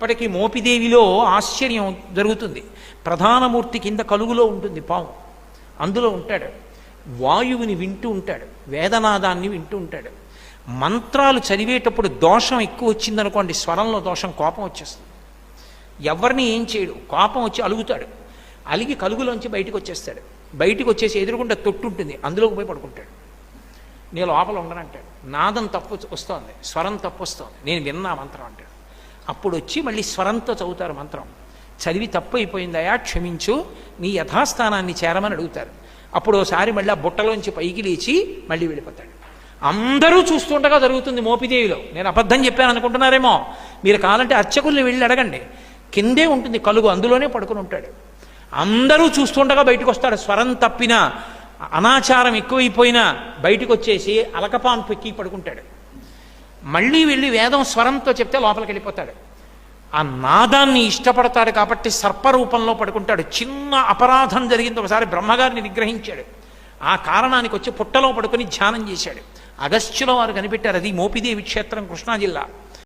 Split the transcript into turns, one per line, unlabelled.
అప్పటికి మోపిదేవిలో ఆశ్చర్యం జరుగుతుంది. ప్రధానమూర్తి కింద కలుగులో ఉంటుంది పాము, అందులో ఉంటాడు. వాయువుని వింటూ ఉంటాడు, వేదనాదాన్ని వింటూ ఉంటాడు. మంత్రాలు చదివేటప్పుడు దోషం ఎక్కువ వచ్చిందనుకోండి, స్వరంలో దోషం, కోపం వచ్చేస్తుంది. ఎవరిని ఏం చేయడు, కోపం వచ్చి అలుగుతాడు. అలిగి కలుగులోంచి బయటకు వచ్చేస్తాడు. బయటకు వచ్చేసి ఎదురుకుండా తొట్టు ఉంటుంది, అందులోకి పోయి పడుకుంటాడు. నేను లోపల ఉండనంటాడు. నాదం తప్పు వస్తోంది, స్వరం తప్పు వస్తోంది, నేను విన్నా మంత్రం అంటాడు. అప్పుడు వచ్చి మళ్ళీ స్వరంతో చదువుతారు మంత్రం. చదివి తప్పు అయిపోయిందయా, క్షమించు, నీ యథాస్థానాన్ని చేరమని అడుగుతారు. అప్పుడు ఒకసారి మళ్ళీ ఆ బుట్టలోంచి పైకి లేచి మళ్ళీ వెళ్ళిపోతాడు. అందరూ చూస్తుండగా జరుగుతుంది మోపిదేవిలో. నేను అబద్ధం చెప్పాను అనుకుంటున్నారేమో. మీరు కావాలంటే అర్చకుల్ని వెళ్ళి అడగండి, కిందే ఉంటుంది కలుగు, అందులోనే పడుకుని ఉంటాడు. అందరూ చూస్తుండగా బయటకు వస్తాడు. స్వరం తప్పినా, అనాచారం ఎక్కువైపోయినా బయటకు వచ్చేసి అలకపాన్ పెక్కి పడుకుంటాడు. మళ్ళీ వెళ్ళి వేదం స్వరంతో చెప్తే లోపలికి వెళ్ళిపోతాడు. ఆ నాదాన్ని ఇష్టపడతాడు కాబట్టి సర్పరూపంలో పడుకుంటాడు. చిన్న అపరాధం జరిగింది, ఒకసారి బ్రహ్మగారిని నిగ్రహించాడు. ఆ కారణానికి వచ్చి పుట్టలో పడుకొని ధ్యానం చేశాడు. అగస్త్యుల వారు కనిపెట్టారు, అది మోపిదేవి క్షేత్రం, కృష్ణా జిల్లా.